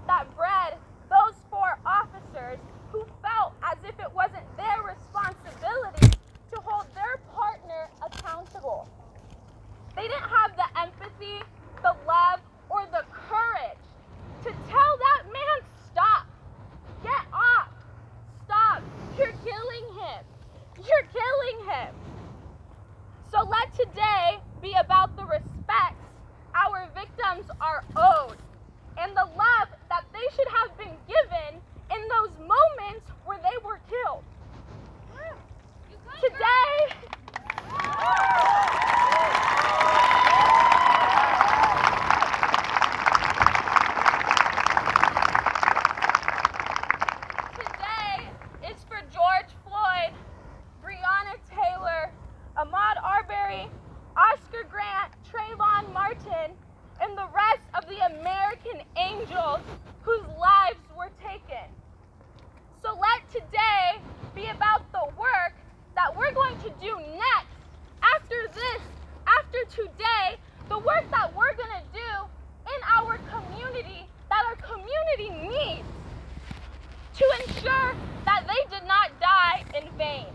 that bred those 4 officers who felt as if it wasn't their responsibility to hold their partner accountable. They didn't have the empathy, the love, or the courage to tell that man, stop, get off, stop, you're killing him, you're killing him. So let today be about the respects our victims are owed and the love that they should have been given in those moments where they were killed. Today, is for George Floyd, Breonna Taylor, Ahmaud Arbery, Oscar Grant, Trayvon Martin, and the rest of the American angels whose lives were taken. So let today be about the work that we're going to do next, after this, after today, the work that we're going to do in our community, that our community needs, to ensure that they did not die in vain.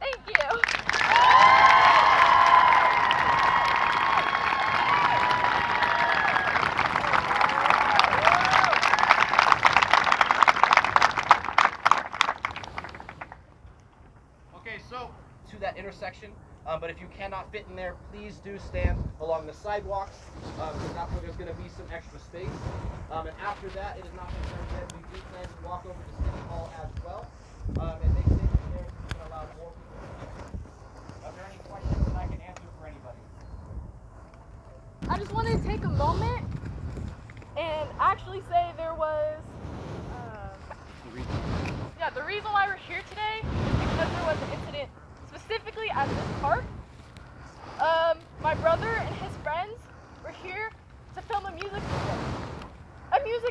Thank you. Okay, so to that intersection, but if you cannot fit in there, please do stand along the sidewalks, because that's where there's going to be some extra space. And after that, it is not confirmed yet. We do plan to walk over to City Hall as well, and make space there so we can allow more people to enter. Are there any questions that I can answer for anybody? I just wanted to take a moment and actually say there was, the reason why we're here today is because there was an incident specifically at this park. My brother and his friends were here to film a music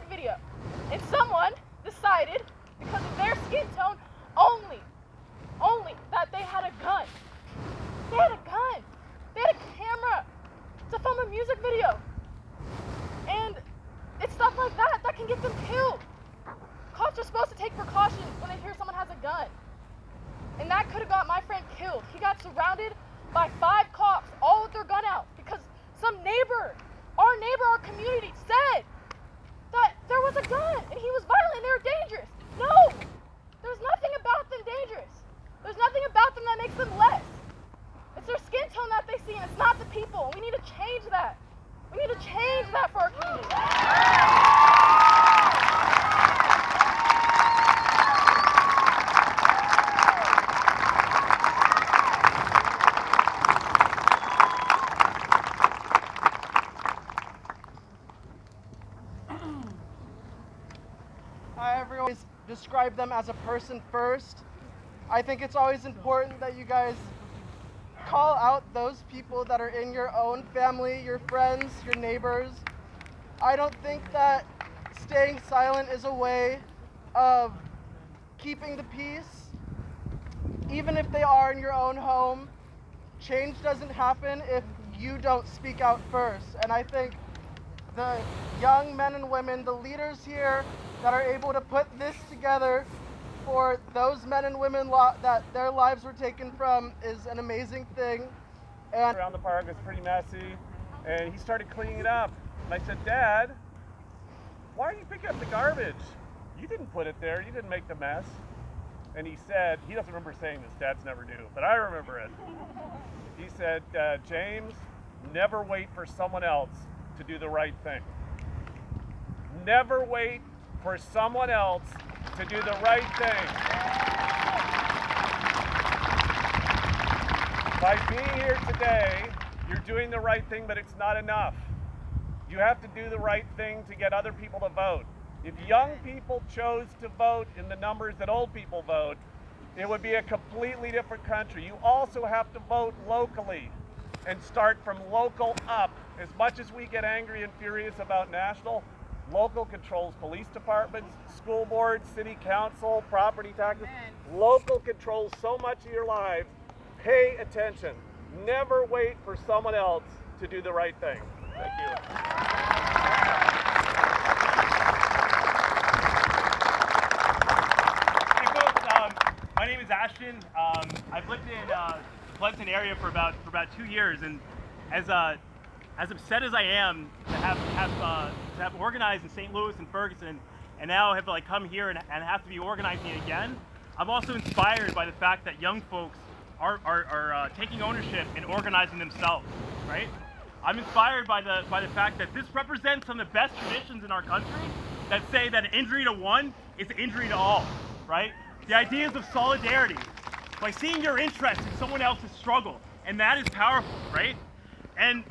video. And someone decided, because of their skin tone only, that they had a gun. They had a gun. They had a camera to film a music video. And it's stuff like that that can get them killed. Cops are supposed to take precautions when they hear someone has a gun. And that could have got my friend killed. He got surrounded by 5 cops, all with their gun out, because some neighbor, our community, said that there was a gun and he was violent and they were dangerous. No! There's nothing about them dangerous. There's nothing about them that makes them less. It's their skin tone that they see, and it's not the people. We need to change that. We need to change that for our community. I always describe them as a person first. I think it's always important that you guys call out those people that are in your own family, your friends, your neighbors. I don't think that staying silent is a way of keeping the peace. Even if they are in your own home, change doesn't happen if you don't speak out first. And I think the young men and women, the leaders here that are able to put this together for those men and women that their lives were taken from is an amazing thing. And around the park was pretty messy, and he started cleaning it up. And I said, Dad, why are you picking up the garbage? You didn't put it there. You didn't make the mess. And he said, he doesn't remember saying this, dads never do, but I remember it. He said, James, never wait for someone else to do the right thing. Never wait for someone else to do the right thing. By being here today, you're doing the right thing, but it's not enough. You have to do the right thing to get other people to vote. If young people chose to vote in the numbers that old people vote, it would be a completely different country. You also have to vote locally and start from local up. As much as we get angry and furious about national, local controls police departments, school boards, city council, property taxes. Local controls so much of your lives. Pay attention. Never wait for someone else to do the right thing. Thank you. question. I've lived in the Pleasanton area for about 2 years, and as upset as I am to have organized in St. Louis and Ferguson, and now have to like come here and have to be organizing again, I'm also inspired by the fact that young folks are taking ownership and organizing themselves, right? I'm inspired by the fact that this represents some of the best traditions in our country that say that an injury to one is an injury to all, right? The ideas of solidarity, by seeing your interest in someone else's struggle, and that is powerful, right? And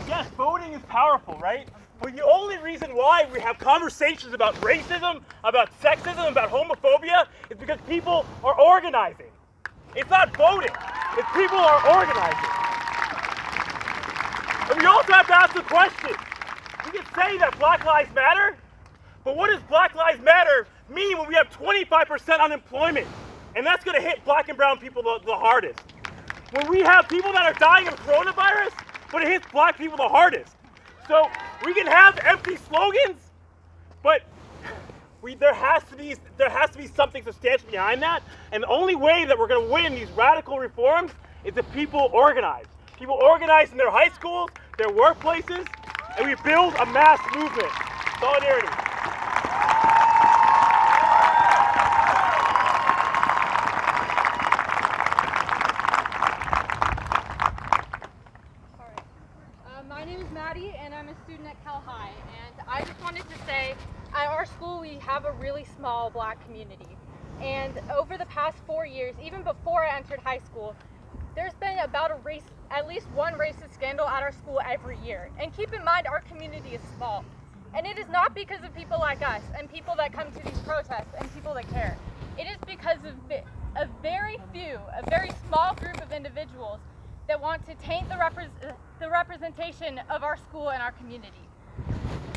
yes, voting is powerful, right? But the only reason why we have conversations about racism, about sexism, about homophobia is because people are organizing. It's not voting, it's people are organizing. And we also have to ask the question, we can say that Black Lives Matter, but what does Black Lives Matter mean when we have 25% unemployment? And that's gonna hit black and brown people the hardest. When we have people that are dying of coronavirus, but it hits black people the hardest. So we can have empty slogans, but there has to be something substantial behind that. And the only way that we're gonna win these radical reforms is if people organize. People organize in their high schools, their workplaces, and we build a mass movement. Solidarity. My name is Maddie, and I'm a student at Cal High. And I just wanted to say, at our school, we have a really small black community. And over the past 4 years, even before I entered high school, there's been at least one racist scandal at our school every year. And keep in mind, our community is small. And it is not because of people like us and people that come to these protests and people that care. It is because of a very small group of individuals that want to taint the representation of our school and our community.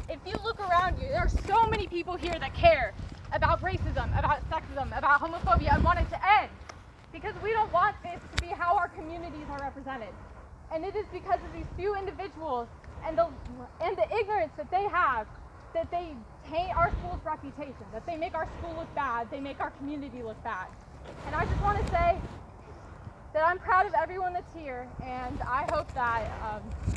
If you look around you, there are so many people here that care about racism, about sexism, about homophobia, and want it to end. Because we don't want this to be how our communities are represented. And it is because of these few individuals and the ignorance that they have that they taint our school's reputation, that they make our school look bad, they make our community look bad. And I just want to say that I'm proud of everyone that's here, and I hope that,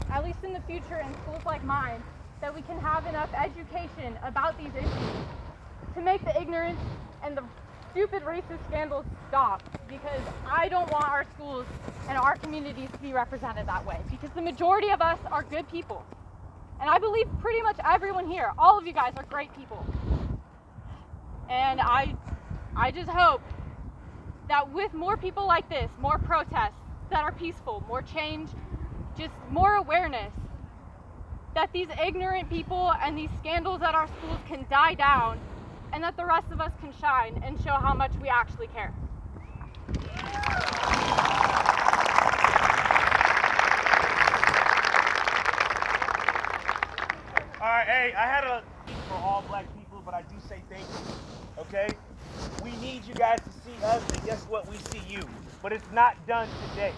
at least in the future in schools like mine, that we can have enough education about these issues to make the ignorance and the stupid racist scandals stop, because I don't want our schools and our communities to be represented that way, because the majority of us are good people. And I believe pretty much everyone here, all of you guys are great people. And I just hope that with more people like this, more protests that are peaceful, more change, just more awareness, that these ignorant people and these scandals at our schools can die down, and that the rest of us can shine and show how much we actually care. All right, hey, I had a speak for all black people, but I do say thank you, okay? We need you guys to see us, and guess what? We see you. But it's not done today.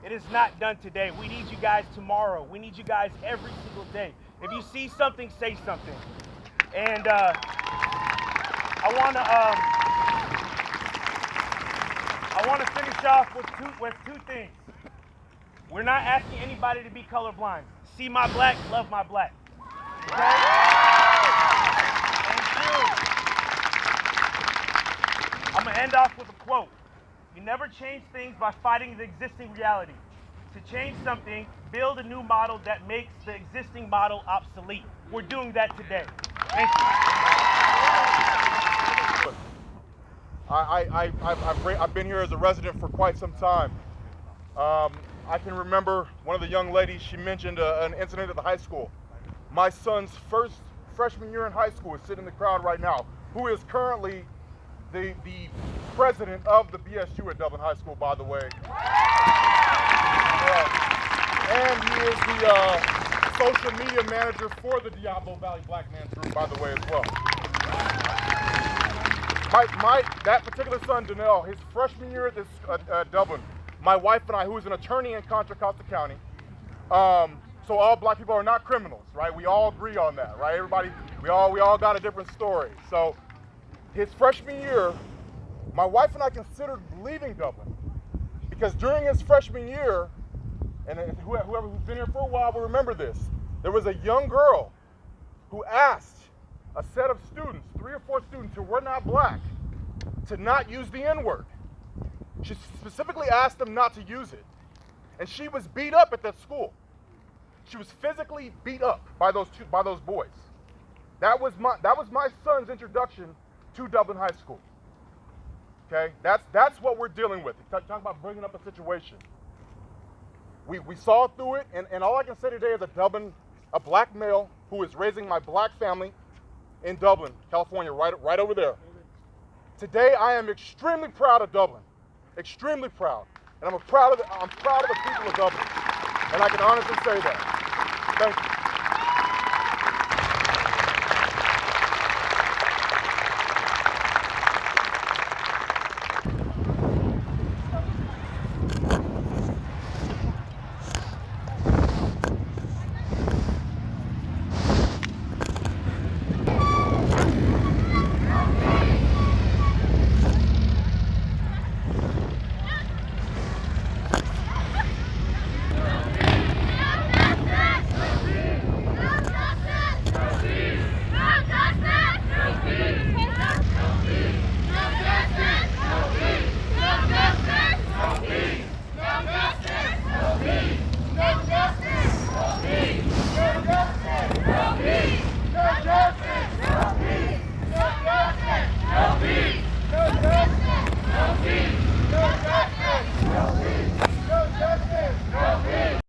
It is not done today. We need you guys tomorrow. We need you guys every single day. If you see something, say something. And I want to finish off with two things. We're not asking anybody to be colorblind. See my black, love my black. Okay? And two, I'm going to end off with a quote. You never change things by fighting the existing reality. To change something, build a new model that makes the existing model obsolete. We're doing that today. Thank you. I've been here as a resident for quite some time. I can remember one of the young ladies, she mentioned an incident at the high school. My son's freshman year in high school is sitting in the crowd right now, who is currently the president of the BSU at Dublin High School, by the way. And he is the social media manager for the Diablo Valley Black Man's Group, by the way, as well. That particular son, Danelle, his freshman year at Dublin, my wife and I, who is an attorney in Contra Costa County, so all black people are not criminals, right? We all agree on that, right? Everybody, we all got a different story. So his freshman year, My wife and I considered leaving Dublin because during his freshman year, and whoever who's been here for a while will remember this, there was a young girl who asked a set of students, 3 or 4 students who were not black, to not use the N-word. She specifically asked them not to use it. And she was beat up at that school. She was physically beat up by those boys. That was my son's introduction to Dublin High School. Okay, that's what we're dealing with. Talk about bringing up a situation. We saw through it, and all I can say today as a black male who is raising my black family in Dublin, California, right over there. Today I am extremely proud of Dublin, extremely proud, and I'm proud of the people of Dublin, and I can honestly say that. Thank you.